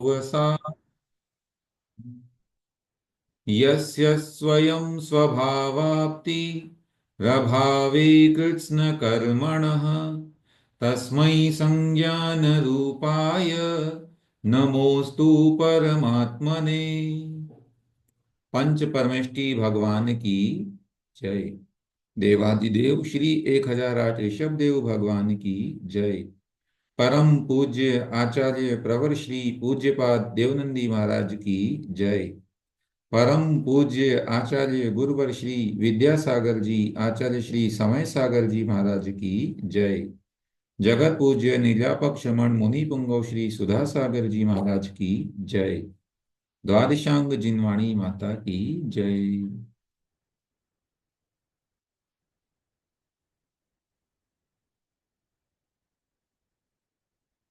वसा यस्य स्वयं स्वभावाप्ति रभावे कृत्स्नकर्मणः तस्मै संज्ञानरूपाय नमोस्तु परमात्मने। पंच परमेष्टि भगवान की जय। देवादिदेव श्री 1008 ऋषभ देव भगवान की जय। परम पूज्य आचार्य प्रवर श्री पूज्यपाद देवनंदी महाराज की जय। परम पूज्य आचार्य गुरुवर श्री विद्यासागर जी आचार्य श्री समय सागर जी महाराज की जय। जगत पूज्य निर्व्यापक शमण मुनि पुंगव श्री सुधा सागर जी महाराज की जय। द्वादशांग जिनवाणी माता की जय।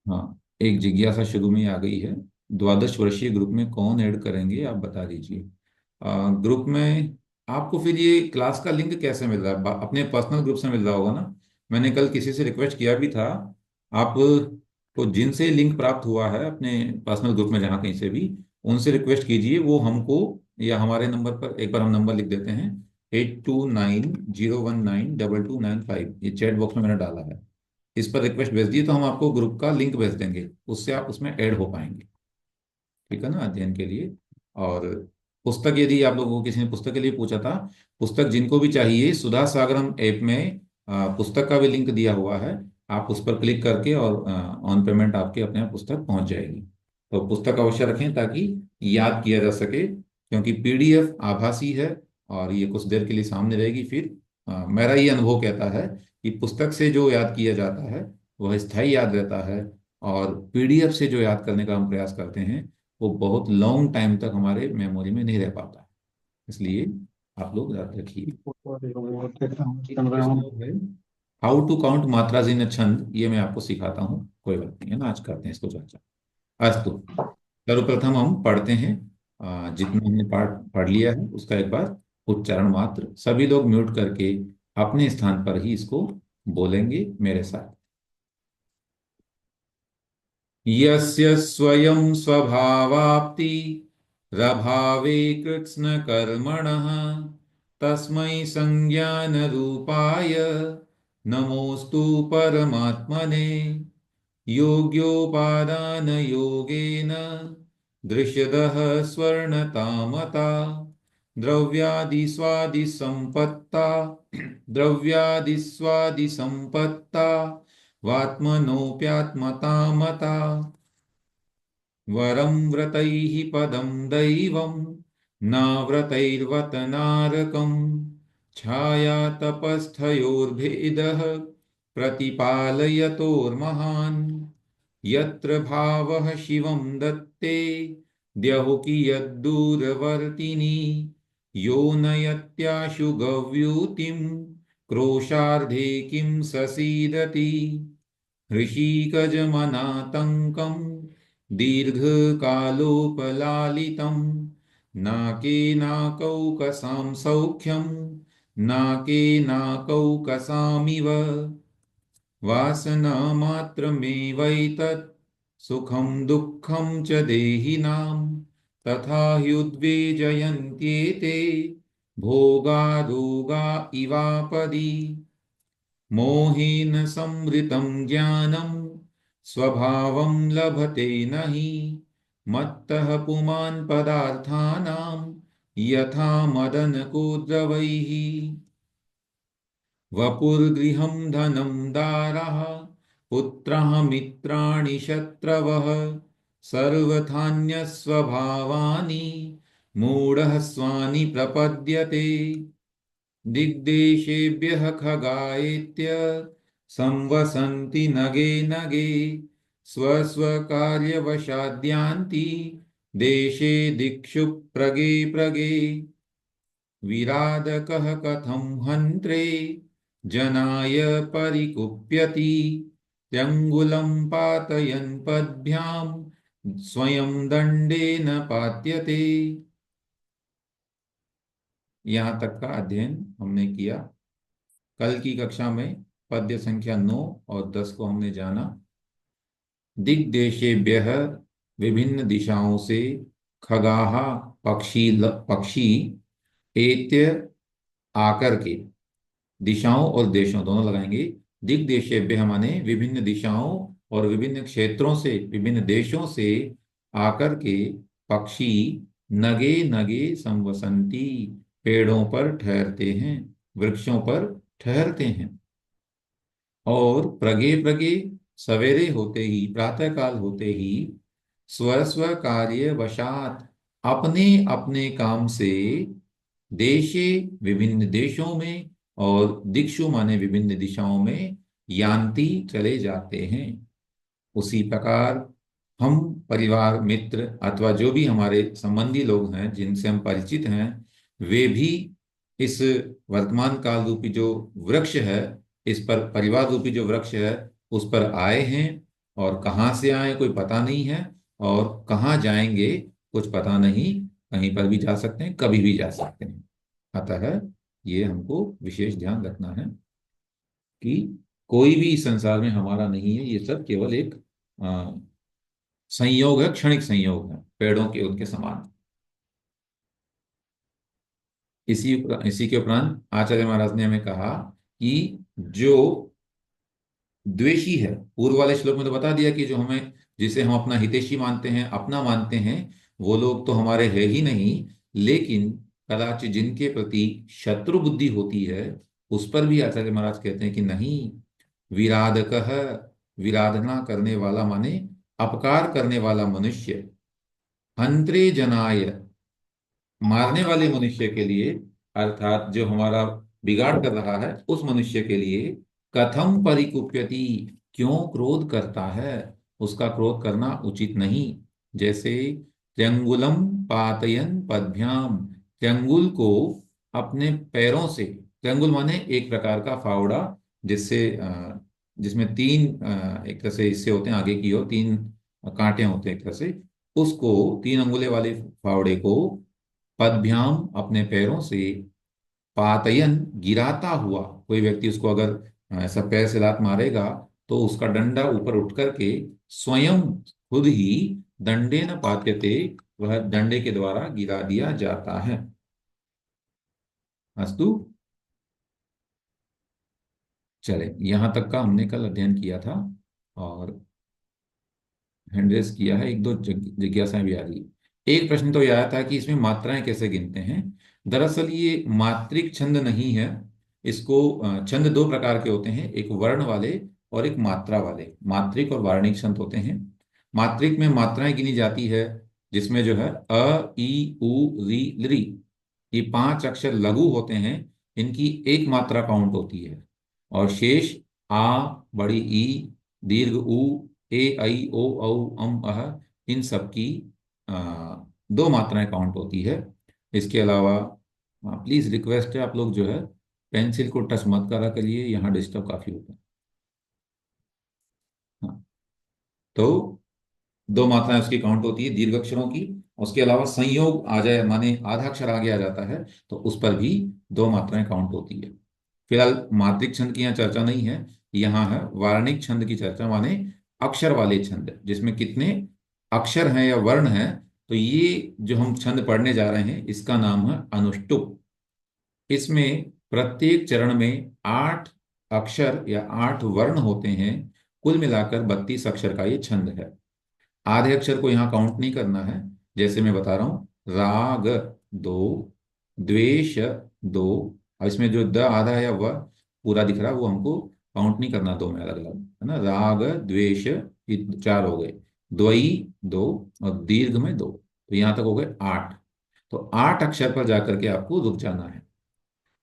हाँ, एक जिज्ञासा शुरू में आ गई है। द्वादश वर्षीय ग्रुप में कौन ऐड करेंगे, आप बता दीजिए। ग्रुप में आपको फिर ये क्लास का लिंक कैसे मिल रहा है? अपने पर्सनल ग्रुप से मिल रहा होगा ना। मैंने कल किसी से रिक्वेस्ट किया भी था। आप तो जिनसे लिंक प्राप्त हुआ है अपने पर्सनल ग्रुप में जहाँ कहीं से भी, उनसे रिक्वेस्ट कीजिए वो हमको, या हमारे नंबर पर एक बार हम नंबर लिख देते हैं, 8290192295। ये चैट बॉक्स में मैंने डाला है। इस पर रिक्वेस्ट भेज दिए तो हम आपको ग्रुप का लिंक भेज देंगे, उससे आप उसमें ऐड हो पाएंगे। ठीक है ना, अध्ययन के लिए। और पुस्तक, यदि आप लोगों को किसी ने पुस्तक के लिए पूछा था, पुस्तक जिनको भी चाहिए, सुधा सागरम ऐप में पुस्तक का भी लिंक दिया हुआ है। आप उस पर क्लिक करके और ऑन पेमेंट आपके अपने आप पुस्तक पहुंच जाएगी। तो पुस्तक अवश्य रखें ताकि याद किया जा सके, क्योंकि पीडीएफ आभासी है और ये कुछ देर के लिए सामने रहेगी। फिर मेरा ये अनुभव कहता है कि पुस्तक से जो याद किया जाता है वह स्थायी याद रहता है, और पीडीएफ से जो याद करने का हम प्रयास करते हैं वो बहुत लॉन्ग टाइम तक हमारे मेमोरी में नहीं रह पाता। इसलिए आप लोग याद रखिए। एक प्रश्न और है, हाउ टू काउंट मात्राज इन छंद, ये मैं आपको सिखाता हूँ, कोई बात नहीं है ना, आज करते हैं इसको चर्चा। अस्तु, सर्वप्रथम हम पढ़ते हैं। जितना हमने पाठ पढ़ लिया है उसका एक बार उच्चारण मात्र सभी लोग म्यूट करके अपने स्थान पर ही इसको बोलेंगे मेरे साथ। यस्य स्वयं स्वभावाप्ति रभावे कृत्स्न कर्मणः तस्मै संज्ञानरूपाय नमोस्तु परमात्मने। योग्योपादानयोगेन दृश्यतः स्वर्णतामता द्रव्यादिस्वादिसम्पत्ता द्रव्यादिस्वादिसम्पत्ता वात्मनोऽप्यात्मतामता वरं व्रतैः पदं दैवं नाव्रतैर्वतनारकम् छायातपस्थयोर्भेदः प्रतिपालयतोर्महान् यत्र भावः शिवं दत्ते द्यहुकी यद्दूरवर्तिनि यो नयत्याशु गव्यूतिं क्रोशार्धे किं ससीदति ऋषिकजमनातङ्कं दीर्घकालोपलालितं नाके नाकौकसां सौख्यं नाके नाकौकसामिव वासनामात्रमेवैतत् सुखं दुःखं च देहिनां तथा ह्युद्वेजयन्त्येते भोगारोगा इवापदि मोहेन संवृतं ज्ञानं स्वभावं लभते नहि मत्तः पुमान् पदार्थानां यथा मदनकूद्रवैः वपुर्गृहं धनं दारः पुत्रः मित्राणि शत्रवः सर्वथान्यस्वभावानि मूढः स्वानि प्रपद्यते दिग्देशेभ्यः खगायेत्य संवसन्ति नगे नगे स्वस्वकार्यवशाद्यान्ति देशे दिक्षु प्रगे प्रगे विराधकः कथं हन्त्रे जनाय परिकुप्यति त्यङ्गुलं पातयन् पद्भ्यां स्वयं दंडेन पात्यते। यहाँ तक का अध्ययन हमने किया। कल की कक्षा में पद्य संख्या 9 और 10 को हमने जाना। दिग्देशेभ्यः विभिन्न दिशाओं से खगाहा पक्षी एत्य आकर के, दिशाओं और देशों दोनों लगाएंगे, दिग्देशेभ्यः माने विभिन्न दिशाओं और विभिन्न क्षेत्रों से, विभिन्न देशों से आकर के पक्षी नगे नगे संवसंती, पेड़ों पर ठहरते हैं, वृक्षों पर ठहरते हैं। और प्रगे प्रगे, सवेरे होते ही, प्रातः काल होते ही, स्व स्व कार्य वशात, अपने अपने काम से, देशे विभिन्न देशों में, और दिक्षु माने विभिन्न दिशाओं में, यान्ति चले जाते हैं। उसी प्रकार हम परिवार मित्र अथवा जो भी हमारे संबंधी लोग हैं जिनसे हम परिचित हैं, वे भी इस वर्तमान काल रूपी जो वृक्ष है, इस पर परिवार रूपी जो वृक्ष है उस पर आए हैं। और कहाँ से आए कोई पता नहीं है, और कहाँ जाएंगे कुछ पता नहीं, कहीं पर भी जा सकते हैं, कभी भी जा सकते हैं। अतः ये हमको विशेष ध्यान रखना है कि कोई भी इस संसार में हमारा नहीं है, ये सब केवल एक संयोग है, क्षणिक संयोग है, पेड़ों के उनके समान। इसी के उपरांत आचार्य महाराज ने हमें कहा कि जो द्वेषी है, पूर्व वाले श्लोक में तो बता दिया कि जो हमें, जिसे हम अपना हितैषी मानते हैं, अपना मानते हैं, वो लोग तो हमारे है ही नहीं, लेकिन कदाचित जिनके प्रति शत्रु बुद्धि होती है, उस पर भी आचार्य महाराज कहते हैं कि नहीं, विराधकः, विराधना करने वाला माने अपकार करने वाला मनुष्य, हंत्रे जनाय, मारने वाले मनुष्य के लिए, अर्थात जो हमारा बिगाड़ कर रहा है उस मनुष्य के लिए, कथम परिकुप्यति, क्यों क्रोध करता है, उसका क्रोध करना उचित नहीं। जैसे त्र्यंगुलम पातयन पदभ्याम, त्र्यंगुल को अपने पैरों से, त्र्यंगुल माने एक प्रकार का फावड़ा, जिससे जिसमें तीन एक तरह से हिस्से होते हैं, आगे की ओर तीन कांटे होते हैं एक तरह से, उसको, तीन अंगुले वाले फावड़े को पदभ्याम अपने पैरों से, पातयन गिराता हुआ, कोई व्यक्ति उसको अगर ऐसा पैर से लात मारेगा तो उसका डंडा ऊपर उठ करके स्वयं खुद ही दंडे न पात्यते, वह डंडे के द्वारा गिरा दिया जाता है। अस्तु, चले, यहां तक का हमने कल अध्ययन किया था और हैंडरेस किया है। एक दो जिज्ञासाएं भी आ रही। एक प्रश्न तो यह आया था कि इसमें मात्राएं कैसे गिनते हैं। दरअसल ये मात्रिक छंद नहीं है। इसको छंद दो प्रकार के होते हैं, एक वर्ण वाले और एक मात्रा वाले। मात्रिक और वार्णिक छंद होते हैं। मात्रिक में मात्राएं गिनी जाती है, जिसमें जो है अ, ई, उ, री, लृ, ये पांच अक्षर लघु होते हैं, इनकी एक मात्रा काउंट होती है। और शेष आ, बड़ी ई, दीर्घ उ, ए, ऐ, ओ, औ, अम, अह, इन सब की दो मात्राएं काउंट होती है। इसके अलावा प्लीज रिक्वेस्ट है, आप लोग जो है पेंसिल को टच मत करा करिए, यहाँ डिस्टर्ब काफी होता है। हाँ, तो दो मात्राएं उसकी काउंट होती है दीर्घ अक्षरों की। उसके अलावा संयोग आ जाए, माने आधा अक्षर आगे आ जाता है, तो उस पर भी दो मात्राएं काउंट होती है। फिलहाल मात्रिक छंद की यहाँ चर्चा नहीं है, यहाँ है वार्णिक छंद की चर्चा, माने अक्षर वाले छंद, जिसमें कितने अक्षर हैं या वर्ण हैं। तो ये जो हम छंद पढ़ने जा रहे हैं, इसका नाम है अनुष्टुप। इसमें प्रत्येक चरण में 8 अक्षर या 8 वर्ण होते हैं। कुल मिलाकर 32 अक्षर का ये छंद है। आधे अक्षर को यहाँ काउंट नहीं करना है। जैसे मैं बता रहा हूं, राग 2, द्वेष 2, और इसमें जो द आधा है या वह पूरा दिख रहा है, वो हमको काउंट नहीं करना, दो में अलग अलग है ना। राग द्वेष ये 4 हो गए, द्वई 2, और दीर्घ में 2, तो यहाँ तक हो गए 8। तो 8 अक्षर पर जाकर के आपको रुक जाना है।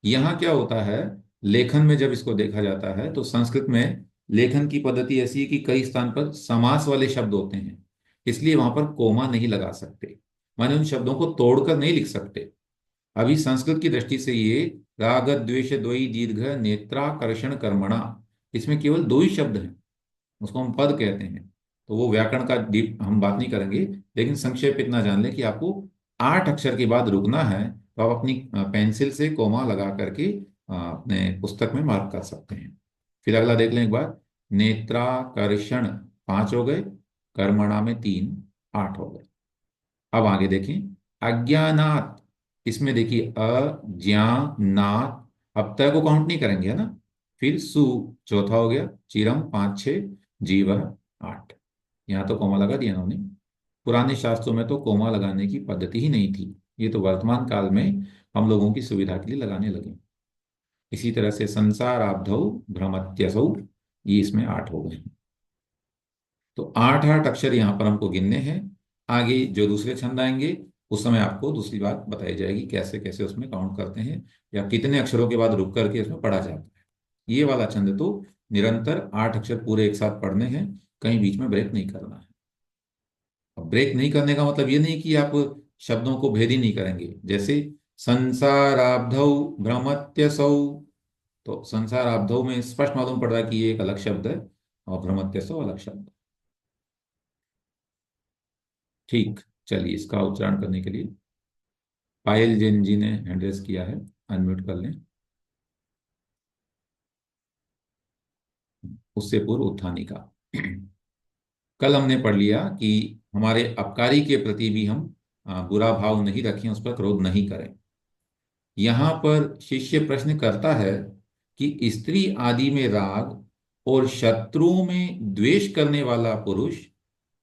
यहाँ क्या होता है, लेखन में जब इसको देखा जाता है तो संस्कृत में लेखन की पद्धति ऐसी है कि कई स्थान पर समास वाले शब्द होते हैं, इसलिए वहां पर कोमा नहीं लगा सकते, माने उन शब्दों को तोड़कर नहीं लिख सकते। अभी संस्कृत की दृष्टि से ये राग द्वेष द्वयी दीर्घ नेत्राकर्षण कर्मणा, इसमें केवल दो ही शब्द हैं, उसको हम पद कहते हैं। तो वो व्याकरण का डीप हम बात नहीं करेंगे, लेकिन संक्षेप इतना जान लें कि आपको 8 अक्षर के बाद रुकना है, तो आप अपनी पेंसिल से कोमा लगा करके अपने पुस्तक में मार्क कर सकते हैं। फिर अगला देख लें एक बार। नेत्राकर्षण 5 हो गए, कर्मणा में 3, 8 हो गए। अब आगे देखें, अज्ञानात, इसमें देखिए अज्ञानात, अब तय को काउंट नहीं करेंगे, है ना। फिर सु, चौथा हो गया, चिरम 5 6, जीव 8। यहाँ तो कोमा लगा दिया इन्होंने। पुराने शास्त्रों में तो कोमा लगाने की पद्धति ही नहीं थी, ये तो वर्तमान काल में हम लोगों की सुविधा के लिए लगाने लगे। इसी तरह से संसार आब्धौ भ्रमत्यसौ, ये इसमें 8 हो गए। तो 8 8 अक्षर यहाँ पर हमको गिनने हैं। आगे जो दूसरे छंद आएंगे उस समय आपको दूसरी बात बताई जाएगी, कैसे कैसे उसमें काउंट करते हैं या कितने अक्षरों के बाद रुक करके उसमें पढ़ा जाता है। ये वाला छंद तो निरंतर 8 अक्षर पूरे एक साथ पढ़ने हैं, कहीं बीच में ब्रेक नहीं करना है। अब ब्रेक नहीं करने का मतलब ये नहीं कि आप शब्दों को भेद ही नहीं करेंगे। जैसे संसाराब्धौ भ्रमत्यसौ, तो संसाराब्धौ में स्पष्ट मालूम पड़ रहा है कि ये एक अलग शब्द है और भ्रमत्यसौ अलग शब्द। ठीक, चलिए इसका उच्चारण करने के लिए पायल जैन जी ने हैंड रेस किया है, अनम्यूट कर लें। उससे पूर्व उत्थानी का कल हमने पढ़ लिया कि हमारे अपकारी के प्रति भी हम बुरा भाव नहीं रखें, उस पर क्रोध नहीं करें। यहाँ पर शिष्य प्रश्न करता है कि स्त्री आदि में राग और शत्रुओं में द्वेष करने वाला पुरुष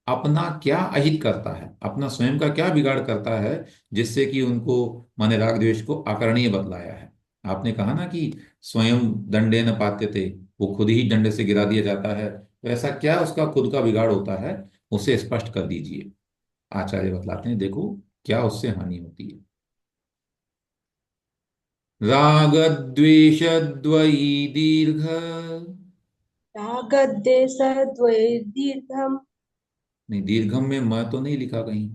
अपना क्या अहित करता है, अपना स्वयं का क्या बिगाड़ करता है, जिससे कि उनको माने राग द्वेष को आकरणीय बतलाया है। आपने कहा ना कि स्वयं दंडे न पात्यते, वो खुद ही डंडे से गिरा दिया जाता है, तो ऐसा क्या उसका खुद का बिगाड़ होता है, उसे स्पष्ट कर दीजिए। आचार्य बतलाते हैं, देखो क्या उससे हानि होती है। राग द्वेष द्वयी दीर्घ, रागद्वेषद्वैर्दीर्घम। नहीं दीर्घम में म तो नहीं लिखा कहीं।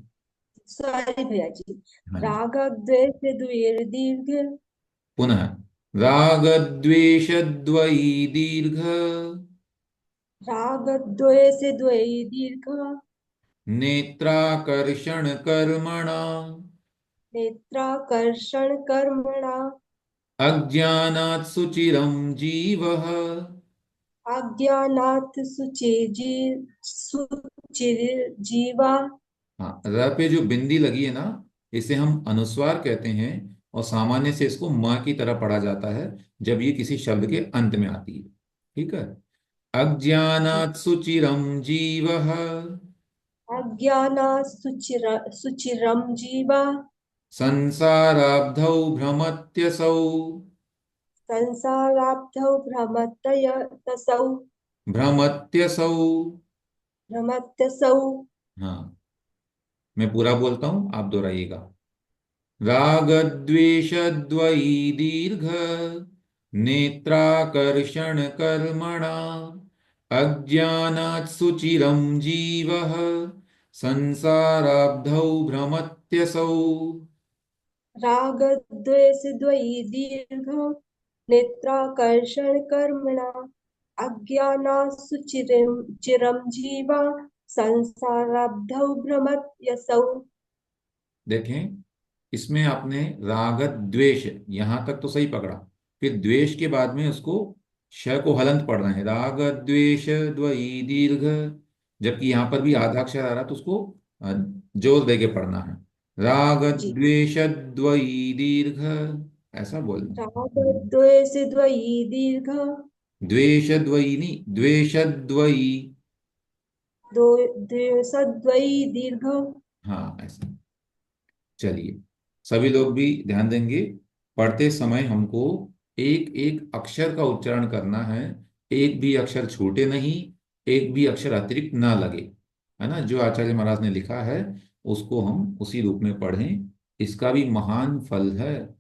सॉरी भैया जी। हाँ जी, रागद्वेषद्वैर्दीर्घ। पुनः राग द्वेष द्वयी दीर्घ, रागद्वेषद्वैर्दीर्घ। नेत्राकर्षण कर्मणा, नेत्राकर्षण कर्मणा। अज्ञानात् सुचिरं जीवः। अज्ञानात् सुचिर्जीवा। हाँ, र पे जो बिंदी लगी है ना, इसे हम अनुस्वार कहते हैं और सामान्य से इसको म की तरह पढ़ा जाता है जब ये किसी शब्द के अंत में आती है। ठीक है, अज्ञानात् सुचिरं जीवः, अज्ञानात् सुचिरं जीवा। संसाराब्धौ भ्रमत्यसौ, संसाराब्धौ भ्रमतयतसौ। भ्रमत्यसौ। भ्रमत्यसौ। हाँ, मैं पूरा बोलता हूं, आप दोहराइएगा। राग द्वेष द्वयी दीर्घ, नेत्राकर्षण कर्मणा, अज्ञानात् सुचिरं जीवः, संसाराब्धौ भ्रमत्यसौ। रागद्वेषद्वयी दीर्घौ। नेत्राकर्षण कर्मणा। अज्ञानात् सुचिरं चिरं जीवा। संसाराब्धौ भ्रमत्यसौ। देखें, इसमें आपने राग द्वेष यहां तक तो सही पकड़ा, फिर द्वेष के बाद में उसको श को हलंत पढ़ रहे हैं, राग द्वेष द्वयी दीर्घ, जबकि यहां पर भी आधा अक्षर आ रहा तो उसको जोर दे के पढ़ना है। राग जी। द्वेष द्वयी दीर्घ, ऐसा बोलना। रागद्वेषद्वयी दीर्घ। द्वेष द्वयी नहीं, द्वेष द्वयी। दो द्वेषद्वयी दीर्घ। हाँ ऐसा। चलिए, सभी लोग भी ध्यान देंगे, पढ़ते समय हमको एक एक अक्षर का उच्चारण करना है, एक भी अक्षर छूटे नहीं, एक भी अक्षर अतिरिक्त ना लगे, है ना। जो आचार्य महाराज ने लिखा है उसको हम उसी रूप में पढ़ें, इसका भी महान फल है।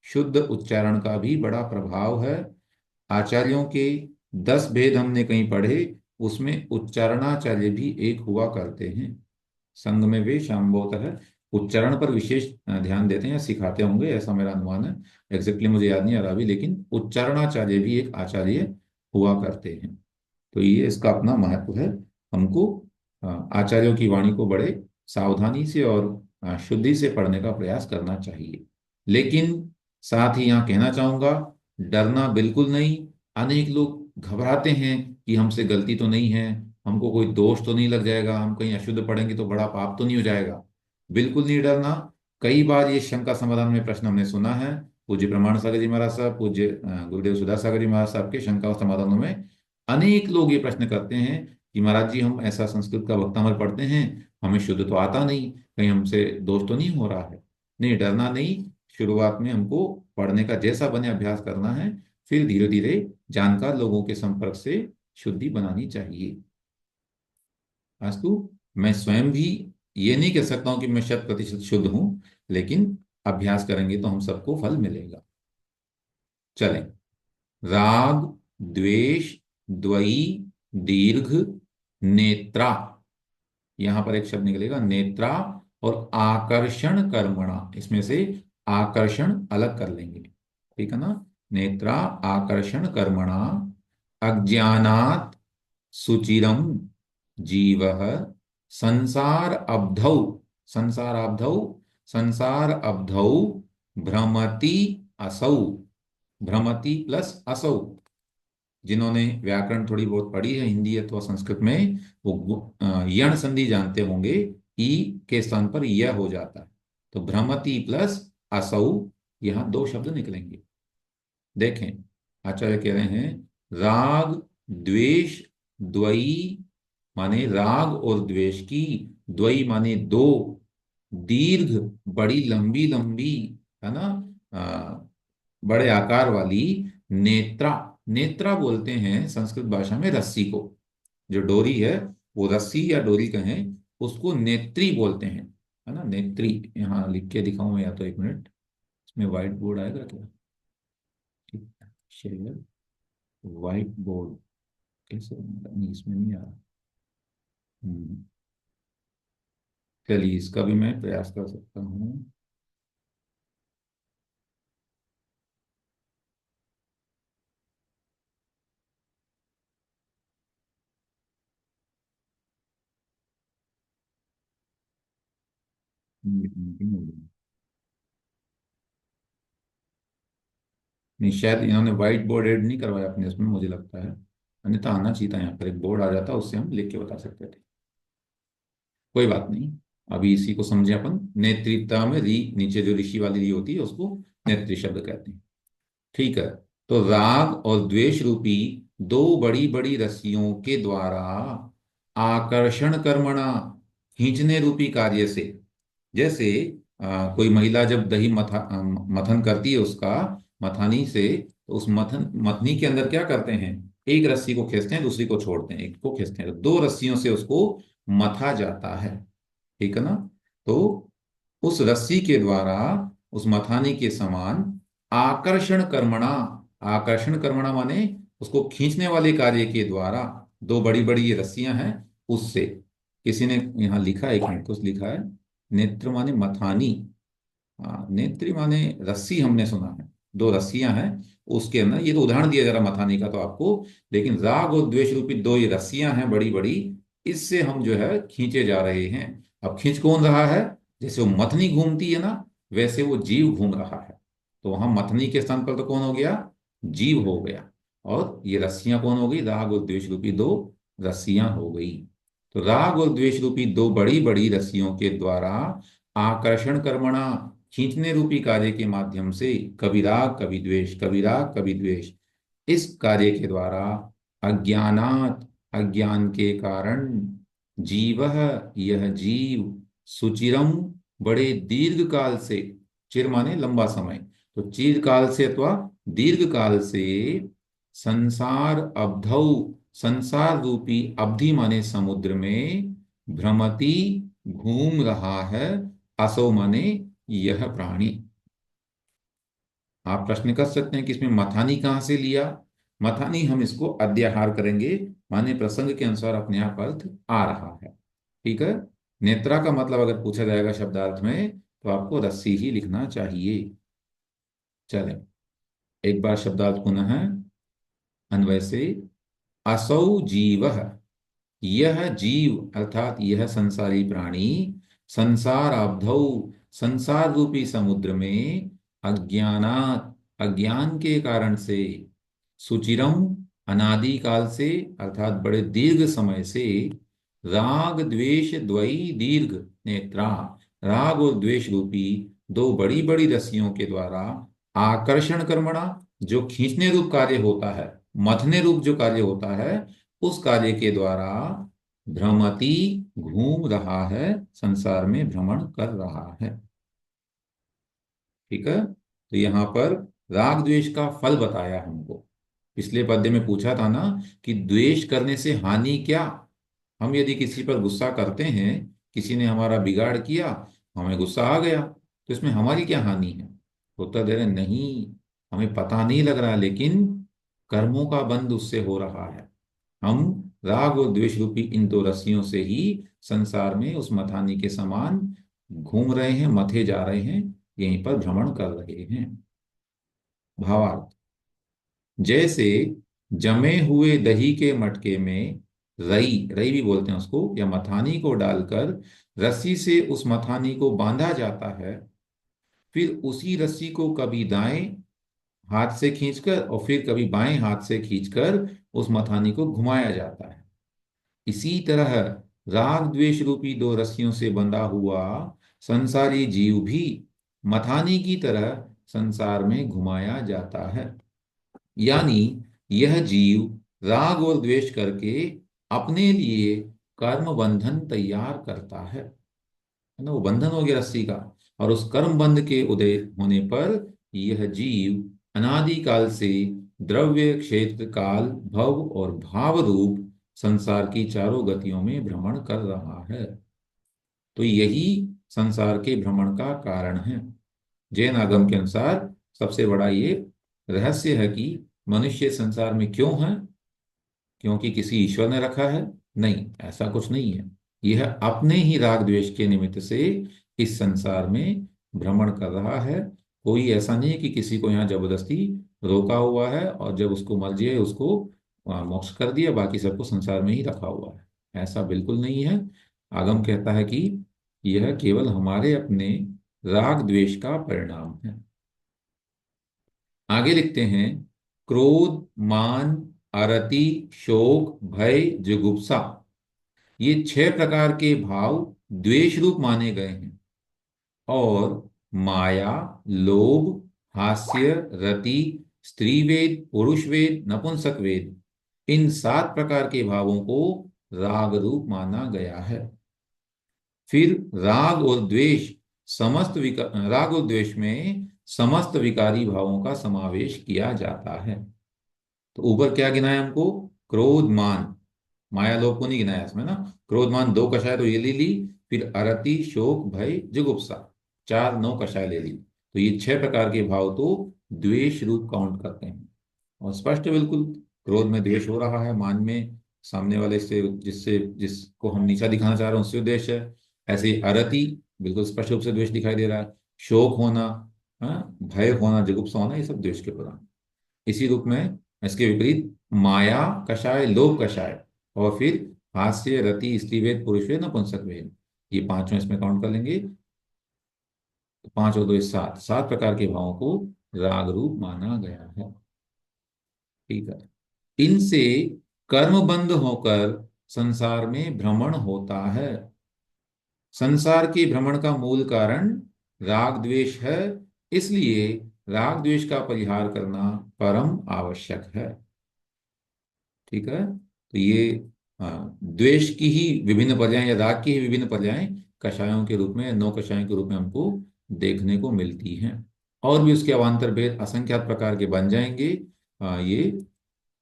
शुद्ध उच्चारण का भी बड़ा प्रभाव है। आचार्यों के 10 भेद हमने कहीं पढ़े, उसमें उच्चारणाचार्य भी एक हुआ करते हैं। संघ में वे शाम्भवत है, उच्चारण पर विशेष ध्यान देते हैं या सिखाते होंगे, ऐसा मेरा अनुमान है। एग्जैक्टली मुझे याद नहीं आ रहा अभी, लेकिन उच्चारणाचार्य भी एक आचार्य हुआ करते हैं। तो ये इसका अपना महत्व है। हमको आचार्यों की वाणी को बड़े सावधानी से और शुद्धि से पढ़ने का प्रयास करना चाहिए। लेकिन साथ ही यहाँ कहना चाहूंगा, डरना बिल्कुल नहीं। अनेक लोग घबराते हैं कि हमसे गलती तो नहीं है, हमको कोई दोष तो नहीं लग जाएगा, हम कहीं अशुद्ध पढ़ेंगे तो बड़ा पाप तो नहीं हो जाएगा। बिल्कुल नहीं डरना। कई बार ये शंका समाधान में प्रश्न हमने सुना है। पूज्य प्रमाण सागर जी महाराज साहब, पूज्य गुरुदेव सुधा सागर जी महाराज साहब के शंका समाधानों में अनेक लोग ये प्रश्न करते हैं कि महाराज जी हम ऐसा संस्कृत का वक्तामृत पढ़ते हैं, हमें शुद्ध तो आता नहीं, कहीं हमसे दोष तो नहीं हो रहा है। नहीं, डरना नहीं। शुरुआत में हमको पढ़ने का जैसा बने अभ्यास करना है, फिर धीरे धीरे जानकार लोगों के संपर्क से शुद्धि बनानी चाहिए। अस्तु। मैं स्वयं भी ये नहीं कह सकता हूं कि मैं 100% शुद्ध हूं, लेकिन अभ्यास करेंगे तो हम सबको फल मिलेगा। चलें। राग, द्वेष, द्वयी, दीर्घ, नेत्रा। यहां पर एक शब्द निकलेगा नेत्रा, और आकर्षण कर्मणा। इसमें से आकर्षण अलग कर लेंगे, ठीक है ना। नेत्रा आकर्षण कर्मणा अज्ञानात् सुचिरम जीवः संसार अब्धौ, संसार अब्धौ, संसार अब्धौ भ्रमति असौ। भ्रमति प्लस असौ, जिन्होंने व्याकरण थोड़ी बहुत पढ़ी है हिंदी अथवा संस्कृत में, वो यण संधि जानते होंगे। ई के स्थान पर यह हो जाता है, तो भ्रमति प्लस असौ, यहां दो शब्द निकलेंगे। देखें, आचार्य कह रहे हैं राग, द्वेष, द्वयी माने राग और द्वेष की, द्वयी माने दो, दीर्घ बड़ी लंबी लंबी, है ना, बड़े आकार वाली, नेत्रा। नेत्रा बोलते हैं संस्कृत भाषा में रस्सी को, जो डोरी है, वो रस्सी या डोरी कहें, उसको नेत्री बोलते हैं, है ना, नेत्री। यहाँ लिख के दिखाऊं या तो एक मिनट, इसमें व्हाइट बोर्ड आएगा क्या? ठीक है, शेयर व्हाइट बोर्ड कैसे बनेगा? नहीं, इसमें नहीं आ रहा। हम्म, चलिए इसका भी मैं प्रयास कर सकता हूँ। नहीं, शायद इन्होंने व्हाइट बोर्ड ऐड नहीं करवाया अपने उसमें, मुझे लगता है। अन्यथा आना चाहिए था, यहाँ पर एक बोर्ड आ जाता, उससे हम लिख के बता सकते थे। कोई बात नहीं। अभी इसी को समझे अपन। नेतृत्व में री, नीचे जो ऋषि वाली री होती है उसको नेत्री शब्द कहते हैं। ठीक है। तो राग और द्वेष रूपी दो बड़ी बड़ी रस्सियों के द्वारा आकर्षण कर्मणा, खींचने रूपी कार्य से, जैसे कोई महिला जब दही मथन करती है उसका, मथानी से, तो उस मथनी के अंदर क्या करते हैं, एक रस्सी को खींचते हैं, दूसरी को छोड़ते हैं, एक को खींचते हैं, तो दो रस्सियों से उसको मथा जाता है, ठीक है ना। तो उस रस्सी के द्वारा उस मथानी के समान आकर्षण कर्मणा, आकर्षण कर्मणा माने उसको खींचने वाले कार्य के द्वारा, दो बड़ी बड़ी ये रस्सियां हैं, उससे। किसी ने यहाँ लिखा है, एक मिनट, कुछ लिखा है, नेत्र माने मथानी। हाँ, नेत्री माने रस्सी, हमने सुना है, दो रस्सियां हैं उसके अंदर, ये तो उदाहरण दिया जा रहा मथानी का तो आपको। लेकिन राग और द्वेष रूपी दो ये रस्सियां हैं बड़ी बड़ी, इससे हम जो है खींचे जा रहे हैं। अब खींच कौन रहा है? जैसे वो मथनी घूमती है ना, वैसे वो जीव घूम रहा है। तो वहां मथनी के स्थान पर तो कौन हो गया? जीव हो गया। और ये रस्सियां कौन हो गई? राग और द्वेष रूपी दो रस्सियां हो गई। तो राग और द्वेष रूपी दो बड़ी बड़ी रस्सियों के द्वारा आकर्षण कर्मणा, खींचने रूपी कार्य के माध्यम से, कभी राग कभी द्वेष, कभी राग कभी द्वेष, इस कार्य के द्वारा अज्ञानात, अज्ञान के कारण, जीवः यह जीव, सुचिरम बड़े दीर्घ काल से, चिर माने लंबा समय, तो चीर काल से अथवा दीर्घ काल से, संसार अब्धौ, संसार रूपी अवधि माने समुद्र में, भ्रमति घूम रहा है, असौ माने यह प्राणी। आप प्रश्न कर सकते हैं कि इसमें मथानी कहाँ से लिया? मथानी हम इसको अद्याहार करेंगे, माने प्रसंग के अनुसार अपने आप अर्थ आ रहा है, ठीक है। नेत्रा का मतलब अगर पूछा जाएगा शब्दार्थ में, तो आपको रस्सी ही लिखना चाहिए। चलें, एक बार शब्दार्थ पुनः है, अन्वय से। असौ जीव, यह जीव अर्थात यह संसारी प्राणी, संसार अब्धौ, संसार रूपी समुद्र में, अज्ञानात, अज्ञान के कारण से, सुचिरम अनादि काल से अर्थात बड़े दीर्घ समय से राग द्वेष द्वयी दीर्घ नेत्रा, राग और द्वेष रूपी दो बड़ी बड़ी रस्सियों के द्वारा आकर्षण कर्मणा, जो खींचने रूप कार्य होता है, मथने रूप जो कार्य होता है, उस कार्य के द्वारा भ्रमति, घूम रहा है, संसार में भ्रमण कर रहा है। ठीक है। तो यहां पर राग द्वेष का फल बताया हमको। पिछले पद्य में पूछा था ना कि द्वेष करने से हानि क्या। हम यदि किसी पर गुस्सा करते हैं, किसी ने हमारा बिगाड़ किया, हमें गुस्सा आ गया, तो इसमें हमारी क्या हानि है? तो उत्तर दे रहे नहीं, हमें पता नहीं लग रहा, लेकिन कर्मों का बंध उससे हो रहा है। हम राग और द्वेष रूपी इन दो रस्सियों से ही संसार में उस मथानी के समान घूम रहे हैं, मथे जा रहे हैं, यहीं पर भ्रमण कर रहे हैं। भावार्थ, जैसे जमे हुए दही के मटके में रई, रई भी बोलते हैं उसको, या मथानी को डालकर रस्सी से उस मथानी को बांधा जाता है, फिर उसी रस्सी को कभी दाएं हाथ से खींचकर और फिर कभी बाएं हाथ से खींचकर उस मथानी को घुमाया जाता है, इसी तरह राग द्वेष रूपी दो रस्सियों से बंधा हुआ संसारी जीव भी मथानी की तरह संसार में घुमाया जाता है। यानी यह जीव राग और द्वेष करके अपने लिए कर्म बंधन तैयार करता है ना, वो बंधन हो गया रस्सी का। और उस कर्म बंध के उदय होने पर यह जीव अनादि काल से द्रव्य क्षेत्र काल भव और भाव रूप संसार की चारों गतियों में भ्रमण कर रहा है। तो यही संसार के भ्रमण का कारण है। जैन आगम के अनुसार सबसे बड़ा ये रहस्य है कि मनुष्य संसार में क्यों है। क्योंकि किसी ईश्वर ने रखा है? नहीं, ऐसा कुछ नहीं है। यह अपने ही राग द्वेष के निमित्त से इस संसार में भ्रमण कर रहा है। कोई ऐसा नहीं है कि किसी को यहाँ जबरदस्ती रोका हुआ है और जब उसको मर्जी है उसको मोक्ष कर दिया, बाकी सबको संसार में ही रखा हुआ है। ऐसा बिल्कुल नहीं है। आगम कहता है कि यह केवल हमारे अपने राग द्वेष का परिणाम है। आगे लिखते हैं, क्रोध, मान, अरति, शोक, भय, जुगुप्सा, ये 6 प्रकार के भाव द्वेष रूप माने गए हैं। और माया, लोभ, हास्य, रति, स्त्रीवेद, पुरुषवेद, नपुंसकवेद, इन 7 प्रकार के भावों को राग रूप माना गया है। फिर राग और द्वेष राग और द्वेष में समस्त विकारी भावों का समावेश किया जाता है। तो ऊपर क्या गिनाया हमको? क्रोध, मान, माया लोभ को नहीं गिनाया इसमें ना। क्रोध मान 2 कषाय तो ये ले ली, फिर अरति, शोक, भय, जुगुप्सा, 4 9 कषाय ले ली। तो ये 6 प्रकार के भाव तो द्वेष रूप काउंट करते हैं। और स्पष्ट है बिल्कुल, क्रोध में द्वेष हो रहा है, मान में सामने वाले से जिससे जिसको हम नीचा दिखाना चाह रहे हैं उससे द्वेष है। ऐसे ही अरति, बिल्कुल स्पष्ट रूप से द्वेष दिखाई दे रहा है। शोक होना, हाँ, भय होना, जुगुप्सा होना, ये सब द्वेष के प्रधान। इसी रूप में इसके विपरीत माया कषाय, लोभ कषाय, और फिर हास्य, रति, स्त्रीवेद, पुरुषवेद, नपुंसकवेद, ये पांचों इसमें काउंट कर लेंगे। तो 5 और 2 7, 7 प्रकार के भावों को राग रूप माना गया है। ठीक है। इनसे कर्मबंध होकर संसार में भ्रमण होता है। संसार के भ्रमण का मूल कारण राग द्वेष है, इसलिए राग द्वेष का परिहार करना परम आवश्यक है। ठीक है। तो ये द्वेष की ही विभिन्न पर्याय या राग की ही विभिन्न पर्याय कषायों के रूप में, 9 कषायों के रूप में हमको देखने को मिलती हैं। और भी उसके अवान्तर भेद असंख्यात प्रकार के बन जाएंगे। ये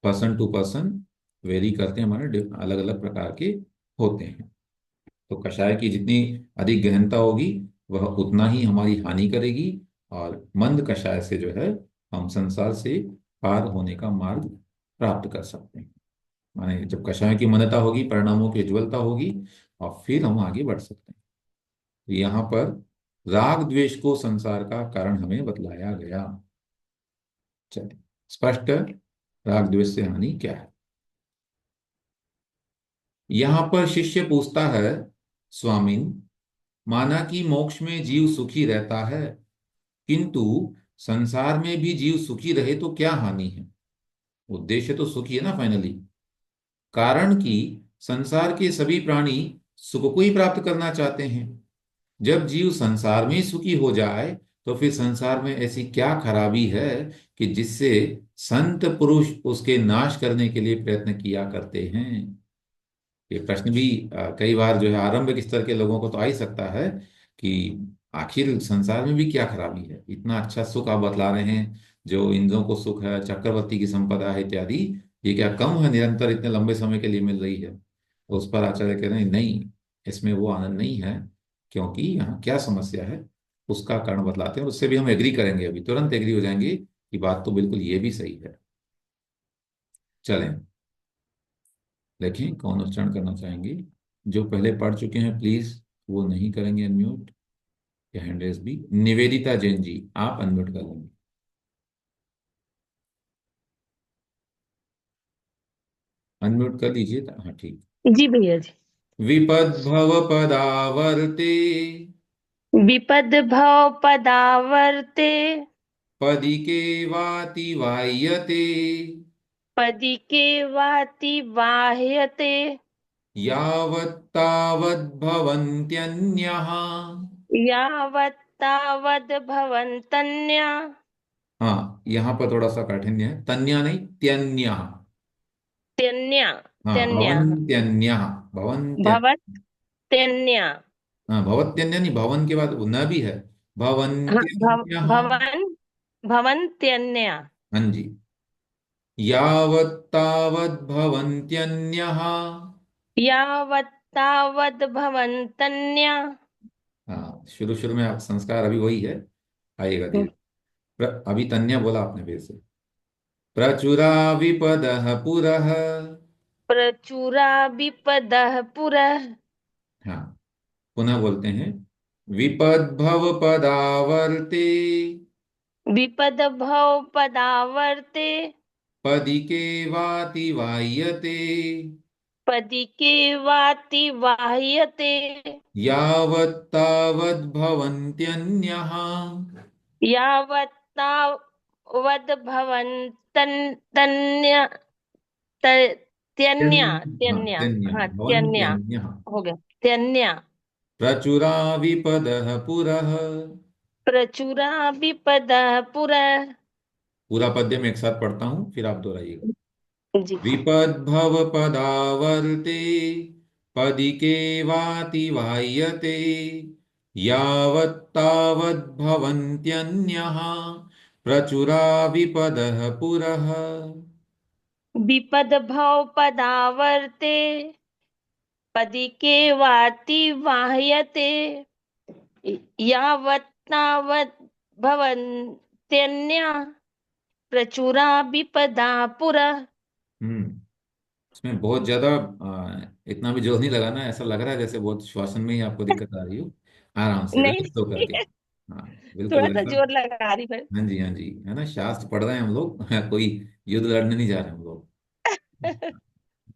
पर्सन टू पर्सन वेरी करते हैं, हमारे अलग अलग प्रकार के होते हैं। तो कषाय की जितनी अधिक गहनता होगी वह उतना ही हमारी हानि करेगी, और मंद कषाय से जो है हम संसार से पार होने का मार्ग प्राप्त कर सकते हैं। माने जब कषाय की मंदता होगी, परिणामों की उज्ज्वलता होगी, और फिर हम आगे बढ़ सकते हैं। तो यहाँ पर राग द्वेष को संसार का कारण हमें बतलाया गया। चलिए, स्पष्ट है राग द्वेष से हानि क्या है। यहाँ पर शिष्य पूछता है, स्वामिन, माना कि मोक्ष में जीव सुखी रहता है, किंतु संसार में भी जीव सुखी रहे तो क्या हानि है? उद्देश्य तो सुख ही है ना फाइनली। कारण कि संसार के सभी प्राणी सुख को ही प्राप्त करना चाहते हैं। जब जीव संसार में ही सुखी हो जाए तो फिर संसार में ऐसी क्या खराबी है कि जिससे संत पुरुष उसके नाश करने के लिए प्रयत्न किया करते हैं। ये प्रश्न भी कई बार जो है आरंभिक स्तर के लोगों को तो आ ही सकता है कि आखिर संसार में भी क्या खराबी है, इतना अच्छा सुख आप बतला रहे हैं, जो इंद्रों को सुख है, चक्रवर्ती की संपदा है इत्यादि, ये क्या कम है, निरंतर इतने लंबे समय के लिए मिल रही है। तो उस पर आचार्य कह रहे हैं नहीं, इसमें वो आनंद नहीं है, क्योंकि यहाँ क्या समस्या है उसका कारण बतलाते हैं, और उससे भी हम एग्री करेंगे, अभी तुरंत एग्री हो जाएंगे कि बात तो बिल्कुल ये भी सही है। चलें, देखें कौन उच्चारण करना चाहेंगे। जो पहले पढ़ चुके हैं प्लीज वो नहीं करेंगे अनम्यूट या हैंड रेज भी। निवेदिता जैन जी, आप अनम्यूट कर लेंगे। अनम्यूट कर लीजिए, हाँ ठीक। जी भैया जी। विपद भव पदावर्ते विपद भव पदावर्ते पदिके वाति वाह्यते पदिके वाति वाह्यते यावत्तावद्भवन्त्यन्यः। यावत्तावद् भवन्तन्या। हाँ, यहाँ पर थोड़ा सा काठिन्य है, तन्या नहीं त्यन्यः। त्यन्या। हाँ, त्यन्या। भवन्त्यन्यः, भवन्त्य। भवत्यन्या। हाँ, भवत्यन्य नहीं, भवन के बाद वो न भी है, हाँ, भवन्त्यन्यः। भवन भवन्त्यन्या। हाँ जी, यावत्तावद्भवन्त्यन्यः। यावत्तावद् भवन्तन्या। हाँ, शुरू शुरू में आप संस्कार अभी वही है, आएगा धीरे। अभी तन्या बोला आपने फिर से। प्रचुरा विपदः पुरः। प्रचुरा विपदः पुरः। हाँ, पुनः बोलते हैं। विपद भव पदावर्ते विपद भव पदावर्ते पदिके वाति वाह्यते पदिके वाति वाह्यते यावत्तावद्भवन्त्यन्यः। यावत्तावद् भवन्तन्य त्यन्या हाँ, त्यन्या। त्यन्यः, हाँ त्यन्या। भवन्त्यन्यः। हो गया त्यन्या। प्रचुरा विपदः पुरः। प्रचुरा विपदः पुरः। पूरा पद्य में एक साथ पढ़ता हूं, फिर आप दोहराइएगा। जी। विपद्भव पदावर्ते पदिके वाति वाह्यते यावत्तावद्भवन्त्यन्यः प्रचुरा विपदः पुरः। विपद भव पदावर्ते पदिके वाति वाह्यते यावत्तावद् भवन्त्यन्या प्रचुरा विपदा पुरः। हम्म, इसमें बहुत ज्यादा इतना भी जोर नहीं लगाना, ऐसा लग रहा है जैसे बहुत श्वासन में ही आपको दिक्कत आ रही हो। आराम से नहीं। रिलैक्स होकर के। हाँ, थोड़ा बिल्कुल सा वैसा। जोर लगा रही हूँ। हाँ जी, हाँ जी, है ना, शास्त्र पढ़ रहे हैं हम लोग कोई युद्ध लड़ने नहीं जा रहे हम लोग।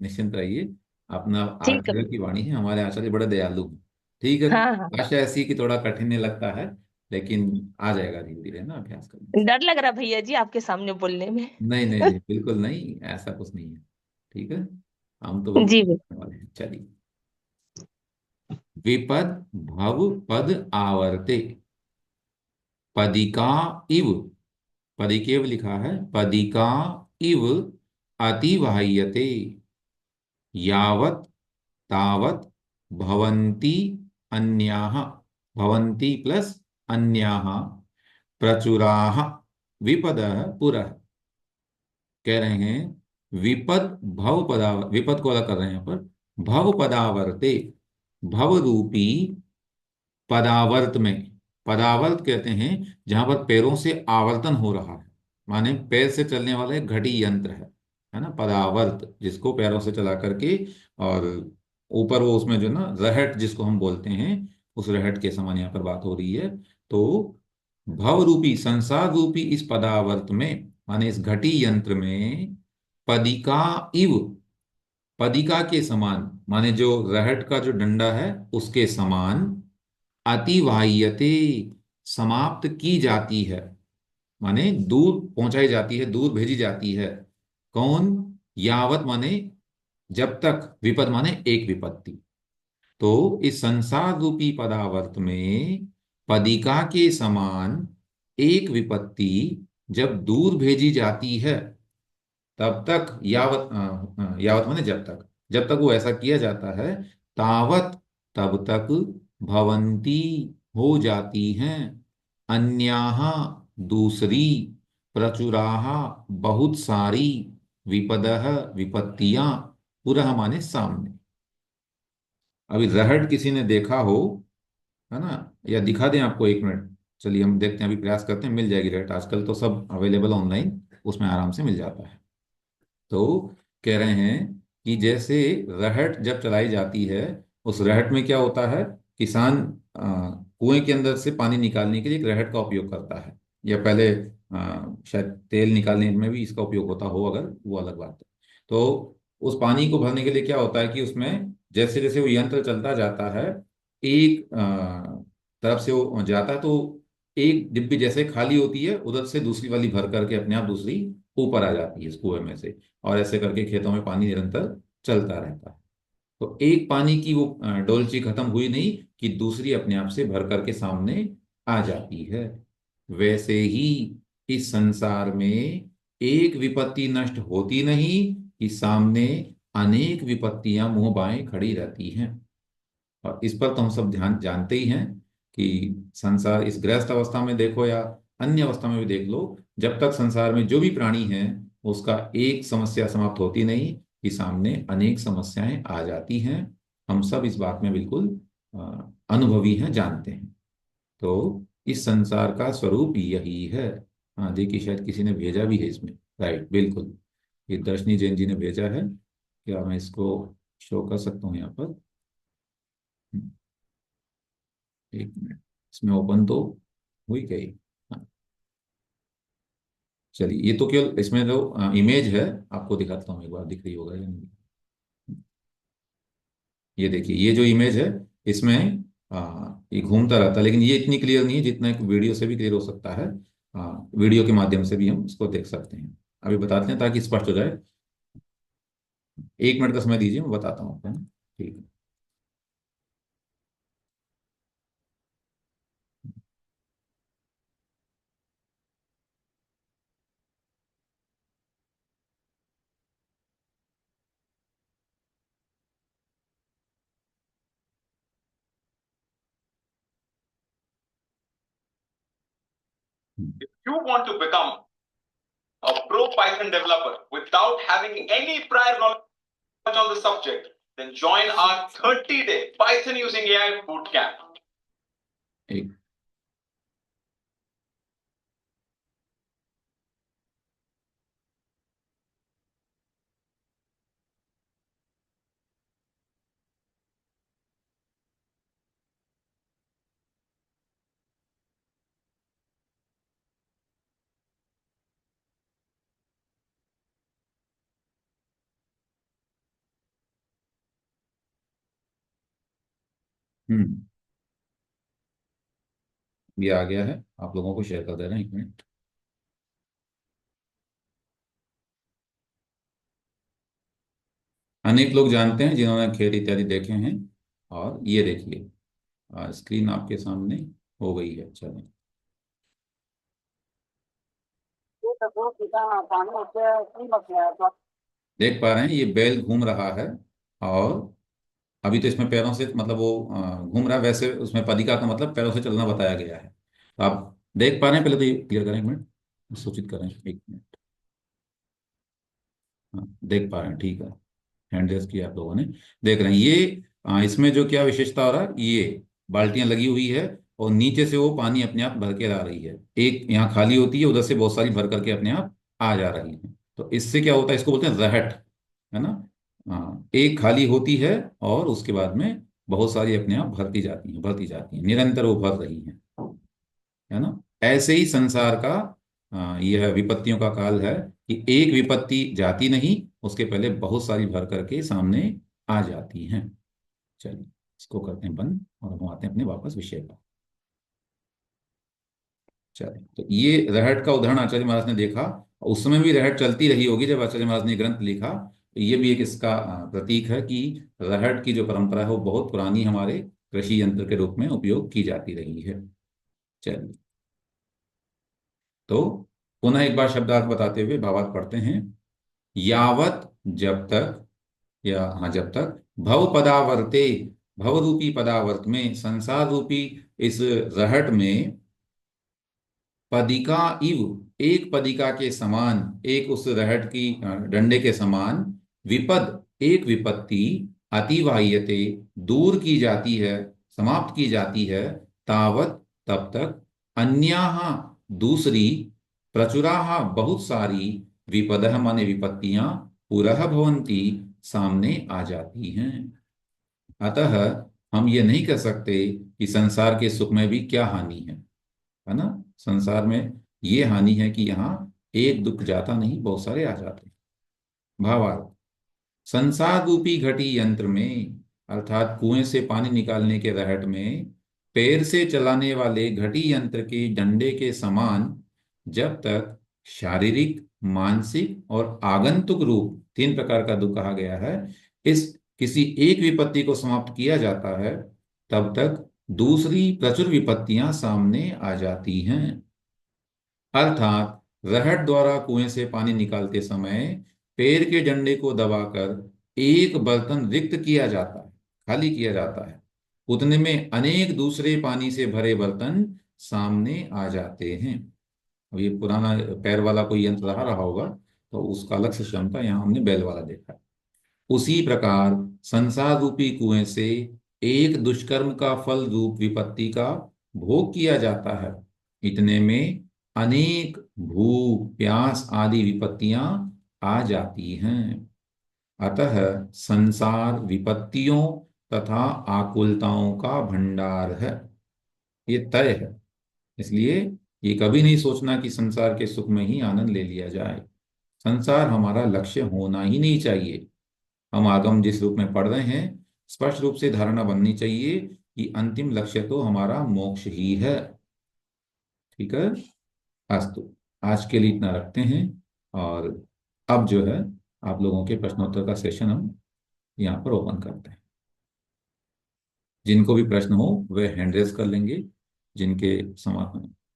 निश्चिंत रहिए, अपना ठीक है आचार्य की भैया। वाणी है, हमारे आचार्य बड़े दयालु हैं। ठीक है। हाँ हाँ। भाषा ऐसी कि थोड़ा कठिन लगता है, लेकिन आ जाएगा धीरे धीरे ना अभ्यास करने से। डर लग रहा भैया जी आपके सामने बोलने में। नहीं नहीं नहीं, बिल्कुल नहीं, ऐसा कुछ नहीं है। ठीक है, हम तो बिल्कुल जी भैया। करने वाले हैं। चलिए। विपद भव पद आवर्ते पदिका इव, पदिकेव लिखा है, पदिका इव अतिवाह्यते यावत् तावत् भवन्ति अन्याः, भवन्ति प्लस अन्याः प्रचुराः विपदः पुरः। कह रहे हैं विपद भव पदावर, विपद को अलग कर रहे हैं यहाँ पर, भव पदावर्ते, भव रूपी पदावर्त में। पदावर्त कहते हैं जहां पर पैरों से आवर्तन हो रहा है, माने पैर से चलने वाला एक घड़ी यंत्र है ना, पदावर्त, जिसको पैरों से चला करके, और ऊपर वो उसमें जो ना रहट जिसको हम बोलते हैं, उस रहट के समान यहाँ पर बात हो रही है। तो भव रूपी संसार रूपी इस पदावर्त में, माने इस घटी यंत्र में, पदिका इव, पदिका के समान, माने जो रहट का जो डंडा है उसके समान, अतिवाह्यते, समाप्त की जाती है, माने दूर पहुंचाई जाती है, दूर भेजी जाती है। कौन? यावत माने जब तक, विपद माने एक विपत्ति। तो इस संसार रूपी पदावर्त में पदिका के समान एक विपत्ति जब दूर भेजी जाती है, तब तक यावत यावत माने जब तक, जब तक वो ऐसा किया जाता है, तावत तब तक भवंती हो जाती हैं, अन्याः दूसरी, प्रचुराः बहुत सारी, विपदः विपत्तियां, पुरः माने सामने। अभी रहट किसी ने देखा हो, है ना, या दिखा दें आपको? 1 मिनट, चलिए हम देखते हैं, अभी प्रयास करते हैं, मिल जाएगी रहट, आजकल तो सब अवेलेबल ऑनलाइन, उसमें आराम से मिल जाता है। तो कह रहे हैं कि जैसे रहट जब चलाई जाती है, उस रहट में क्या होता है, किसान कुएं के अंदर से पानी निकालने के लिए एक रहट का उपयोग करता है, या पहले शायद तेल निकालने में भी इसका उपयोग होता हो, अगर वो अलग बात है। तो उस पानी को भरने के लिए क्या होता है कि उसमें जैसे जैसे वो यंत्र चलता जाता है, एक तरफ से वो जाता है, तो एक डिब्बी जैसे खाली होती है, उधर से दूसरी वाली भर करके अपने आप दूसरी ऊपर आ जाती है इस कुएं में से, और ऐसे करके खेतों में पानी निरंतर चलता रहता है। तो एक पानी की वो डोलची खत्म हुई नहीं कि दूसरी अपने आप से भर करके सामने आ जाती है। वैसे ही इस संसार में एक विपत्ति नष्ट होती नहीं कि सामने अनेक विपत्तियां मुंह बाएं खड़ी रहती हैं। और इस पर तो हम सब ध्यान जानते ही हैं कि संसार इस गृहस्थ अवस्था में देखो या अन्य अवस्था में भी देख लो, जब तक संसार में जो भी प्राणी है, उसका एक समस्या समाप्त होती नहीं कि सामने अनेक समस्याएं आ जाती हैं। हम सब इस बात में बिल्कुल अनुभवी हैं, जानते हैं। तो इस संसार का स्वरूप यही है। हाँ देखिए, शायद किसी ने भेजा भी है इसमें, राइट, बिल्कुल, ये दर्शनी जैन जी ने भेजा है। क्या मैं इसको शो कर सकता हूँ यहाँ पर? 1 मिनट, इसमें ओपन तो हुई गई। हाँ, चलिए, ये तो केवल इसमें जो इमेज है, आपको दिखाता हूँ एक बार, दिख रही होगा या नहीं। ये देखिए, ये जो इमेज है, इसमें ये घूमता रहता है, लेकिन ये इतनी क्लियर नहीं है जितना एक वीडियो से भी क्लियर हो सकता है। वीडियो के माध्यम से भी हम इसको देख सकते हैं। अभी बताते हैं ताकि स्पष्ट हो जाए। 1 मिनट का समय दीजिए, मैं बताता हूँ आपको, है ना? ठीक है। If you want to become a pro Python developer without having any prior knowledge on the subject, then join our 30-day Python using AI bootcamp. एक हम्म ये आ गया है, आप लोगों को शेयर कर दे रहे हैं, 1 मिनट। अनेक लोग जानते हैं जिन्होंने खेल इत्यादि देखे हैं। और ये देखिए, स्क्रीन आपके सामने हो गई है, चलिए। देख पा रहे हैं, ये बैल घूम रहा है, और अभी तो इसमें पैरों से, मतलब वो घूम रहा है, वैसे उसमें पदिका का मतलब पैरों से चलना बताया गया है। तो आप देख पा रहे हैं? पहले तो ये क्लियर करें, 1 मिनट, सूचित करें, 1 मिनट। हाँ, देख पा रहे हैं, ठीक है। हैंड रेस किया आप लोगों ने, देख रहे हैं ये। इसमें जो क्या विशेषता हो रहा है, ये बाल्टियां लगी हुई है, और नीचे से वो पानी अपने आप भर के ला रही है। एक यहाँ खाली होती है, उधर से बहुत सारी भर करके अपने आप आ जा रही है। तो इससे क्या होता है, इसको बोलते हैं रहट, है ना? हाँ, एक खाली होती है, और उसके बाद में बहुत सारी अपने आप भरती जाती हैं, निरंतर वो भर रही हैं, है ना? ऐसे ही संसार का यह विपत्तियों का काल है कि एक विपत्ति जाती नहीं, उसके पहले बहुत सारी भर करके सामने आ जाती हैं। चलिए, इसको करते हैं बंद, और हम आते हैं अपने वापस विषय पर। चलिए, तो ये रहट का उदाहरण आचार्य महाराज ने देखा, उस समय भी रहट चलती रही होगी जब आचार्य महाराज ने ग्रंथ लिखा। तो ये भी एक इसका प्रतीक है कि रहट की जो परंपरा है वो बहुत पुरानी हमारे कृषि यंत्र के रूप में उपयोग की जाती रही है। चलिए, तो पुनः एक बार शब्दार्थ बताते हुए भावार्थ पढ़ते हैं। यावत, जब तक, या हाँ जब तक, भव पदावर्ते, भव रूपी पदावर्त में, संसार रूपी इस रहट में, पदिका इव, एक पदिका के समान, एक उस रहट की डंडे के समान, विपद, एक विपत्ति, अतिवाह्यते, दूर की जाती है, समाप्त की जाती है, तावत, तब तक, अन्याः, दूसरी, प्रचुराः, बहुत सारी, विपदः माने विपत्तियां, पुरः भवन्ति, सामने आ जाती हैं। अतः हम ये नहीं कह सकते कि संसार के सुख में भी क्या हानि है ना। संसार में ये हानि है कि यहाँ एक दुख जाता नहीं, बहुत सारे आ जाते हैं। भावार्थ, संसार रूपी घटी यंत्र में, अर्थात कुएं से पानी निकालने के रहट में, पैर से चलाने वाले घटी यंत्र के डंडे के समान, जब तक शारीरिक, मानसिक और आगंतुक रूप 3 प्रकार का दुख कहा गया है, इस किसी एक विपत्ति को समाप्त किया जाता है, तब तक दूसरी प्रचुर विपत्तियां सामने आ जाती हैं। अर्थात रहट द्वारा कुएं से पानी निकालते समय पैर के डंडे को दबाकर एक बर्तन रिक्त किया जाता है, खाली किया जाता है, उतने में अनेक दूसरे पानी से भरे बर्तन सामने आ जाते हैं। अब ये पुराना पैर वाला कोई यंत्र रहा होगा तो उसका अलग से क्षमता, यहाँ हमने बैल वाला देखा है। उसी प्रकार संसार रूपी कुएं से एक दुष्कर्म का फल रूप विपत्ति का भोग किया जाता है, इतने में अनेक भूख, प्यास आदि विपत्तियां आ जाती हैं। अतः संसार विपत्तियों तथा आकुलताओं का भंडार है, ये तय है। इसलिए ये कभी नहीं सोचना कि संसार के सुख में ही आनंद ले लिया जाए। संसार हमारा लक्ष्य होना ही नहीं चाहिए। हम आगम जिस रूप में पढ़ रहे हैं, स्पष्ट रूप से धारणा बननी चाहिए कि अंतिम लक्ष्य तो हमारा मोक्ष ही है। ठीक है, अस्तु, आज के लिए इतना रखते हैं। और अब जो है आप लोगों के प्रश्नोत्तर का सेशन हम यहाँ पर ओपन करते हैं। जिनको भी प्रश्न हो वे हैंड रेज कर लेंगे, जिनके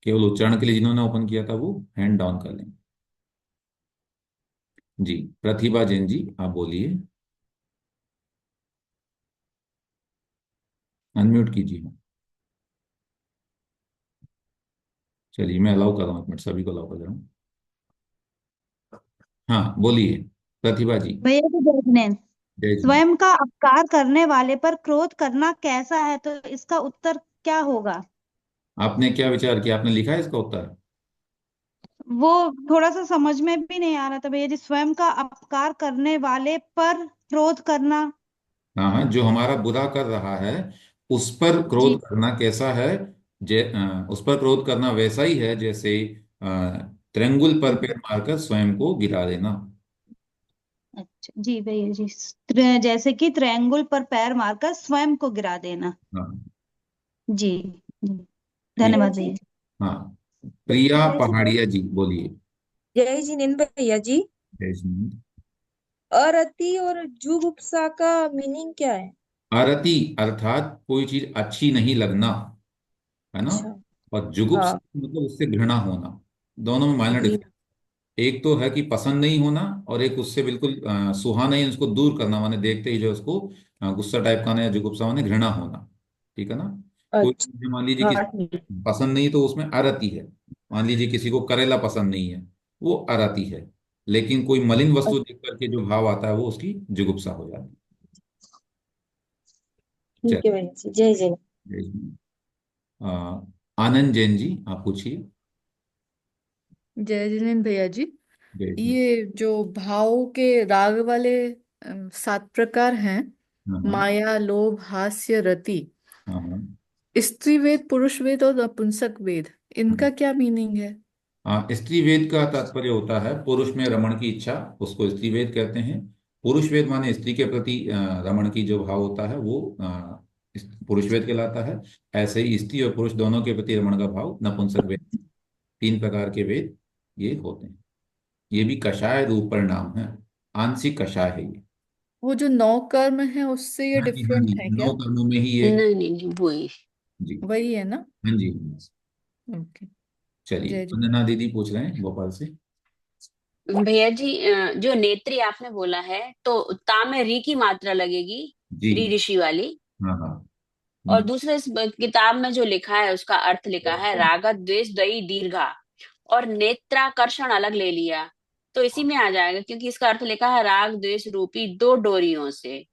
केवल उच्चारण के लिए जिन्होंने ओपन किया था वो हैंड डाउन कर लेंगे। जी, प्रतिभा जैन जी आप बोलिए, अनम्यूट कीजिए। चलिए मैं अलाउ कर रहा हूँ, एक मिनट, सभी को अलाउ कर रहा हूँ। हाँ बोलिए प्रतिभा जी। भैया जी जय जिनेन्द्र, जय जी। स्वयं का अपकार करने वाले पर क्रोध करना कैसा है, तो इसका उत्तर क्या होगा? आपने क्या विचार किया, आपने लिखा है इसका उत्तर? वो थोड़ा सा समझ में भी नहीं आ रहा था भैया जी। स्वयं का अपकार करने वाले पर क्रोध करना। हाँ हाँ, जो हमारा बुरा कर रहा है उस पर जी क्रोध करना कैसा है? उस पर क्रोध करना वैसा ही है जैसे त्रिंगुल पर पैर मारकर स्वयं को गिरा देना। अच्छा जी भैया जी, जैसे कि ट्रायंगुल पर पैर मारकर स्वयं को गिरा देना। हाँ जी जी, ठीक। धन्यवाद जी, भैया जी। हाँ, प्रिया जय पहाड़िया जी बोलिए। जय जिनेन्द्र भैया जी। जय जी। अरति और जुगुप्सा का मीनिंग क्या है? अरति अर्थात कोई चीज अच्छी नहीं लगना, है ना। अच्छा। और जुगुप्स हाँ मतलब उससे घृणा होना। दोनों में माइनर जी। डिफरेंस। एक तो है कि पसंद नहीं होना, और एक उससे बिल्कुल सुहाना ही, उसको दूर करना, माने देखते ही जो उसको गुस्सा टाइप का आना, या जुगुप्सा माने घृणा होना। ठीक है ना। कोई अच्छा। चीज़ मान लीजिए हाँ किसी ठीक। पसंद नहीं तो उसमें अरति है। मान लीजिए किसी को करेला पसंद नहीं है, वो अरति है। लेकिन कोई मलिन वस्तु देख करके जो भाव आता है वो उसकी जुगुप्सा हो जाती है। ठीक है चलिए, भैया जी, जय जय। जय जी। आनंद जैन जी आप पूछिए। जय जिनेन्द्र भैया जी। जय जी। ये जो भाव के राग वाले 7 प्रकार हैं, हाँ हाँ माया, लोभ, हास्य, रति, हाँ हाँ स्त्री वेद, पुरुष वेद और नपुंसक वेद, हाँ। इनका क्या मीनिंग है? स्त्री वेद का तात्पर्य होता है पुरुष में रमण की इच्छा, उसको स्त्री वेद कहते हैं। पुरुष वेद माने स्त्री के प्रति रमण की जो भाव होता है वो पुरुष वेद कहलाता है। ऐसे ही स्त्री और पुरुष दोनों के प्रति रमण का भाव नपुंसक वेद। 3 प्रकार के वेद ये होते हैं। ये भी कषाय रूप परिणाम है, आंशिक कषाय है ये। वो जो 9 कर्म है उससे ये हाँ जी, हाँ डिफरेंट जी, है क्या? 9 कर्मों में ही ये। नहीं नहीं नहीं वही। जी, वही है ना? हाँ जी। ओके। चलिए, जय जी। वंदना दीदी पूछ रहे हैं भोपाल से। भैया जी जो नेत्री आपने बोला है तो ता में री की मात्रा लगेगी, जी, री ऋषि वाली। हाँ हाँ। और दूसरे इस किताब में जो लिखा है उसका अर्थ लिखा है राग द्वेष दई दीर्घा, और नेत्राकर्षण अलग ले लिया तो इसी में आ जाएगा, क्योंकि इसका अर्थ लिखा है राग द्वेष रूपी दो डोरियों से।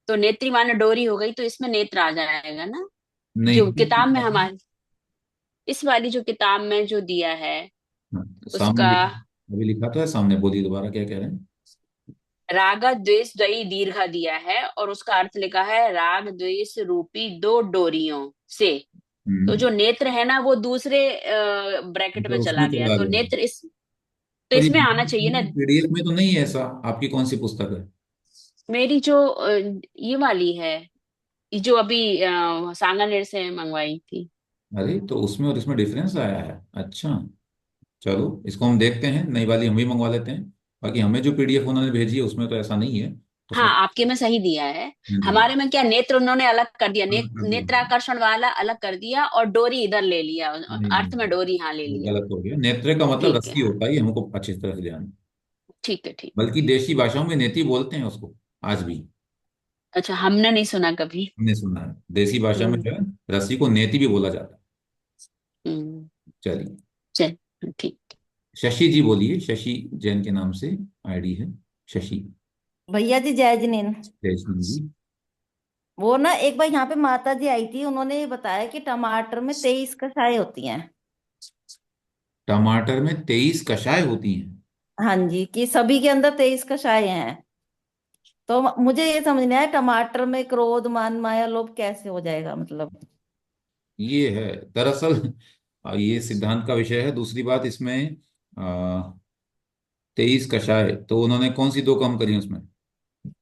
तो नेत्री माने डोरी हो गई, तो इसमें नेत्र आ जाएगा ना, नहीं, जो किताब में हमारी इस वाली जो किताब में जो दिया है हाँ, सामने उसका। अभी लिखा तो है सामने, बोलिए दोबारा क्या कह रहे हैं। राग द्वेष दई दीर्घा दिया है और उसका अर्थ लिखा है राग द्वेष रूपी दो डोरियों से। तो जो नेत्र है ना वो दूसरे ब्रैकेट अच्छा, में चला उसमें गया, चला तो गया। नेत्र इस तो पर ये इसमें आना चाहिए ना। पीडीएफ में तो नहीं है ऐसा, आपकी कौन सी पुस्तक है? मेरी जो ये वाली है, ये जो अभी सांगानेर से मंगवाई थी। अरे, तो उसमें और इसमें डिफरेंस आया है, अच्छा। चलो, इसको हम देखते हैं, नई वाली हम भी मंगवा लेते हैं। बाकी हमें जो पीडीएफ उन्होंने भेजी है उसमें तो ऐसा नहीं है, हाँ उसमें। आपके में सही दिया है। हाँ जी, हमारे में क्या नेत्र उन्होंने अलग कर दिया, अलग कर दिया। नेत्राकर्षण वाला अलग कर दिया और डोरी इधर ले लिया, नहीं अर्थ में नहीं, डोरी हाँ ले वो लिया। गलत हो गया। नेत्र का मतलब ठीक है रस्सी हाँ। होता है, ये हमको अच्छी तरह से ध्यान है। ठीक है ठीक। बल्कि देशी भाषाओं में नेति बोलते हैं उसको, आज भी। अच्छा हमने नहीं सुना कभी। हमने सुना है, देसी भाषा में हम्म जो है रस्सी को नेति भी बोला जाता है। हम्म। चलिए, चल ठीक। शशि जी बोलिए, शशि जैन के नाम से आईडी है, शशि। भैया जी जय जिनेन। जय सिंह जी। वो ना एक बार यहाँ पे माता जी आई थी, उन्होंने ये बताया कि टमाटर में 23 कषाय होती हैं। टमाटर में 23 कषाय होती हैं? हाँ जी, कि सभी के अंदर 23 कषाय हैं। तो मुझे ये समझ नहीं आया, टमाटर में क्रोध मान माया लोभ कैसे हो जाएगा मतलब। ये है दरअसल, ये सिद्धांत का विषय है। दूसरी बात इसमें, 23 कषाय तो उन्होंने कौन सी दो कम करी उसमें?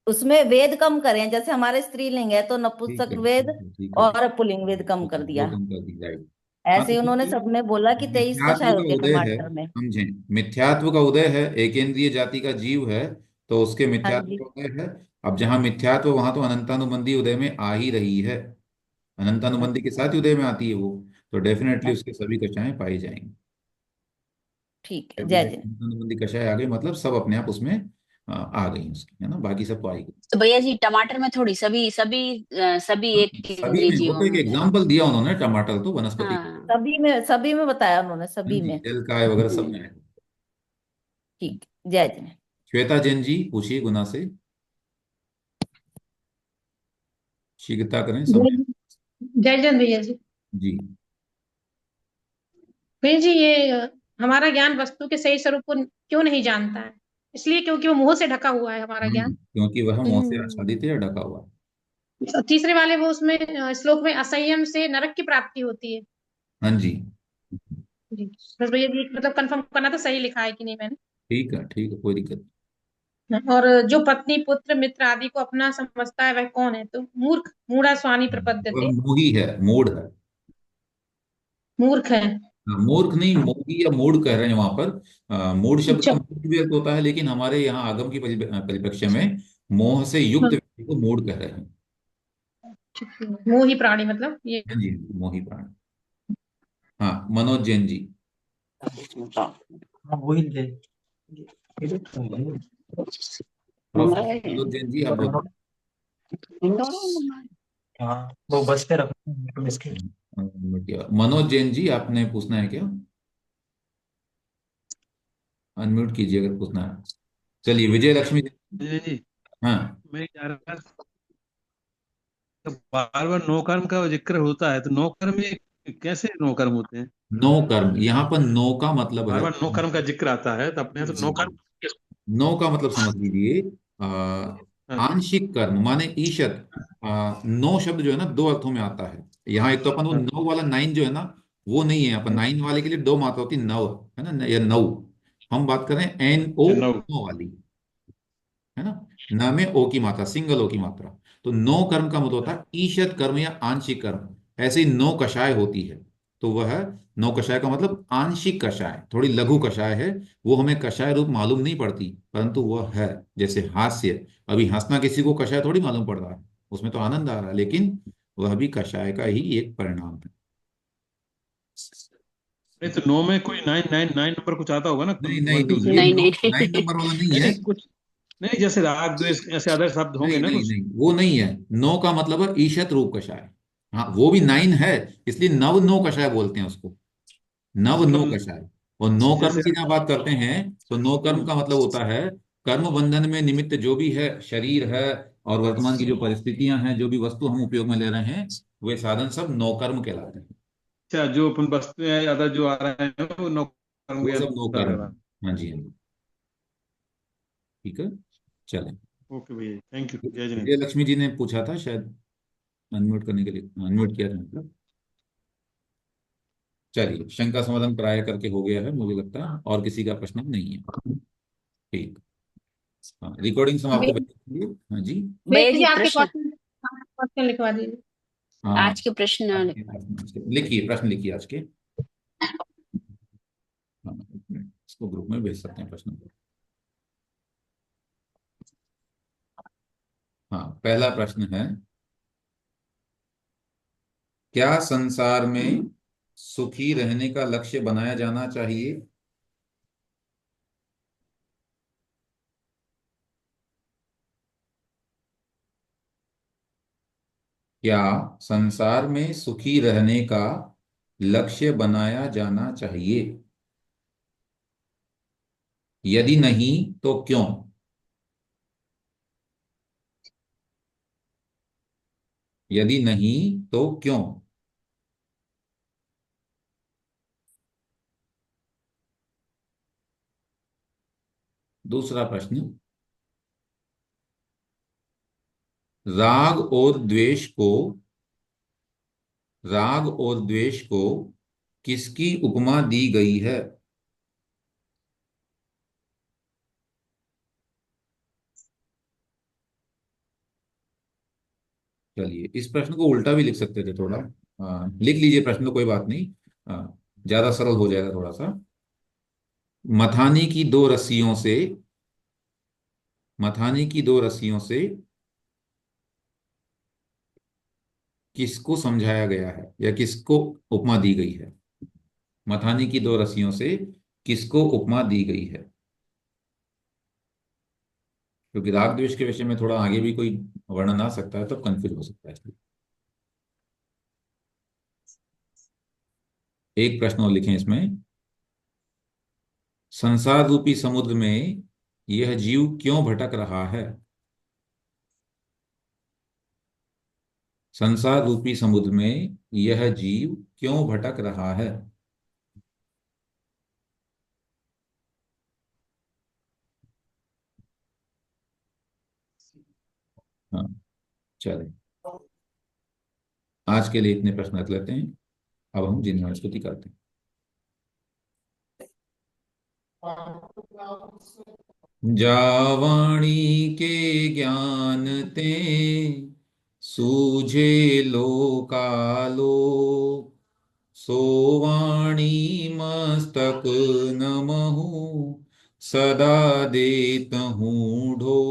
उसमें वेद कम करे हैं, जैसे हमारे स्त्रीलिंग है तो ठीक नपुंसक है, वेद ठीक है, ठीक है, और पुल्लिंग वेद कम ठीक कर है, दो दिया। कम कर दी, राइट। हाँ, ऐसे तो ही उन्होंने देखिए, सबने बोला कि 23 मिथ्यात्व कषाय का होती है उदय है, टमाटर में। समझें, मिथ्यात्व का उदय है, एकेंद्रिय जाति का जीव है, तो उसके हाँ मिथ्यात्व जी। का उदय है। अब जहां मिथ्यात्व वहां तो अनंतानुबंधी उदय में आ ही रही है, अनंतानुबंधी के साथ ही उदय में आती है वो, तो डेफिनेटली उसके सभी कक्षाएं पाई जाएंगी। ठीक है, जब जय जब जिनेन। अनंतानुबंधी कक्षाएं आ गई मतलब सब अपने आप उसमें आ गई उसकी, है ना, बाकी सब तो आई गई। तो भैया जी टमाटर में थोड़ी सभी सभी सभी एक सभी केंद्रीय में वो जीवों तो एक में है। एग्जाम्पल दिया उन्होंने, टमाटर तो वनस्पति। हाँ। सभी में बताया उन्होंने, हाँ सभी जी, में। जल काय वगैरह सब में हम्म। है। ठीक, जय जिनेन। श्वेता जैन जी पूछिए गुना से, शीघ्रता करें, समय। जय जय जय भैया जी। जी। भैया जी ये हमारा ज्ञान वस्तु के सही स्वरूप को क्यों नहीं जानता है? इसलिए क्योंकि वो मोह से ढका हुआ है हमारा ज्ञान। क्योंकि वह मोह से हम्म। आच्छादित है या ढका हुआ है। और तीसरे वाले वो उसमें श्लोक में असंयम से नरक की प्राप्ति होती है। हाँ जी, जी बस भैया जी मतलब कंफर्म करना था सही लिखा है कि नहीं मैंने। ठीक है, ठीक है, कोई दिक्कत और जो पत्नी पुत्र मित्र आदि को अपना समझता है वह कौन है? तो मूर्ख मूढ़ा स्वामी नहीं। वह प्रपद्यते। मोही है, मूढ़ है। मूर्ख है। हाँ, मूर्ख नहीं, मोही या मूढ़ कह रहे हैं वहां पर। मूढ़ शब्द अच्छा। का मूढ़ भी अर्थ होता है, लेकिन हमारे यहाँ आगम की परिप्रेक्ष्य में मोह से युक्त व्यक्ति को मूढ़ कह रहे हैं। मोही प्राणी मतलब ये। हाँ जी, मोही प्राणी। हाँ, मनोज जैन जी। प्रोफेसर मनोज जैन जी, आप बोलिए। मनोज जैन जी, आपने पूछना है क्या? अनम्यूट कीजिए अगर पूछना है। चलिए, विजय लक्ष्मी जी। जी जी। हाँ, मैं कह रहा था बार बार नो कर्म का जिक्र होता है, तो नो कर्म ये कैसे नो कर्म होते हैं? नो कर्म, यहाँ पर नो का मतलब बार है, बार नो कर्म का जिक्र आता है तो अपने यहाँ तो नो कर्म नो का मतलब समझ लीजिए, हाँ, आंशिक कर्म माने ईशत। नो शब्द जो है ना दो अर्थों में आता है। यहाँ एक तो अपन वो हाँ, नौ वाला नाइन जो है ना, वो नहीं है। अपन नाइन वाले के लिए दो मात्रा होती है, नव, है ना, या नौ। हम बात कर रहे हैं एन ओ अच्छा, नो। नो वाली, है ना, न में ओ की मात्रा, सिंगल ओ की मात्रा। तो नो कर्म का मतलब होता है ईशत कर्म या आंशिक कर्म। ऐसे ही नो कषाय होती है, तो वह नौ कषाय का मतलब आंशिक कषाय, थोड़ी लघु कषाय है। वो हमें कषाय रूप मालूम नहीं पड़ती, परंतु वह है। जैसे हास्य, अभी हंसना किसी को कषाय थोड़ी मालूम पड़ रहा है, उसमें तो आनंद आ रहा है, लेकिन वह भी कषाय का ही एक परिणाम है। नहीं तो 9 में कोई 9 नंबर कुछ आता होगा ना, नहीं नहीं 1 2 नहीं, ये 3। नहीं नहीं 9 नंबर वाला नहीं नहीं है। नहीं कुछ, नहीं जैसे राग द्वेष ऐसे अदर शब्द होंगे नहीं ना नहीं कुछ। नहीं, वो नहीं है। नौ का मतलब है ईशत रूप कषाय। हाँ, वो भी 9 है, इसलिए नव नो कषाय बोलते हैं उसको, नव नो मतलब कषाय। और नौ कर्म जैसे की जब बात करते हैं, तो नौ कर्म का मतलब होता है कर्म बंधन में निमित्त जो भी है, शरीर है और वर्तमान की जो परिस्थितियां हैं, जो भी वस्तु हम उपयोग में ले रहे हैं, वे साधन सब नौ कर्म कहलाते हैं। अच्छा, जो अपन वस्तुएं हैं अदर जो आ रहे हैं वो नौ कर्म वो के सब नौ अंतर्गत कर्म आ रहा है। हाँ जी, हाँ जी। ठीक है, चलें। है। ओके भैया, थैंक यू, जय विजय जिनेन्द्र। लक्ष्मी जी ने पूछा था शायद, अनम्यूट करने के लिए अनम्यूट किया था मतलब। चलिए, शंका समाधान प्राय करके हो गया है मुझे लगता है, और किसी का प्रश्न नहीं है। ठीक। हाँ, रिकॉर्डिंग हम आपको भैया भेजेंगे। हाँ जी। भैया जी जी आपके प्रश्न, क्वेश्चन लिखवा दीजिए। हाँ, आज के प्रश्न। लिखिए, प्रश्न लिखिए आज के। हाँ, एक मिनट, इसको ग्रुप में भेज सकते हैं प्रश्न को। हाँ, पहला प्रश्न है, क्या संसार में सुखी रहने का लक्ष्य बनाया जाना चाहिए? क्या संसार में सुखी रहने का लक्ष्य बनाया जाना चाहिए? यदि नहीं तो क्यों? यदि नहीं तो क्यों? दूसरा प्रश्न, राग और द्वेष को राग और द्वेष को किसकी उपमा दी गई है? चलिए, इस प्रश्न को उल्टा भी लिख सकते थे थोड़ा। लिख लीजिए प्रश्न, तो कोई बात नहीं। ज्यादा सरल हो जाएगा थोड़ा सा। मथानी की दो रस्सियों से मथानी की दो रस्सियों से किसको समझाया गया है, या किसको उपमा दी गई है? मथानी की दो रस्सियों से किसको उपमा दी गई है? क्योंकि राग द्वेष के विषय में थोड़ा आगे भी कोई वर्णन आ सकता है, तो कंफ्यूज हो सकता है इसलिए। एक प्रश्न और लिखें इसमें, संसार रूपी समुद्र में यह जीव क्यों भटक रहा है? संसार रूपी समुद्र में यह जीव क्यों भटक रहा है? हाँ, चलिए, आज के लिए इतने प्रश्न रख लेते हैं। अब हम जिन स्तुति करते हैं। जावाणी के ज्ञान ते सूझे लोकालो, सोवाणी मस्तक नमहु सदा देत हूँ ढो।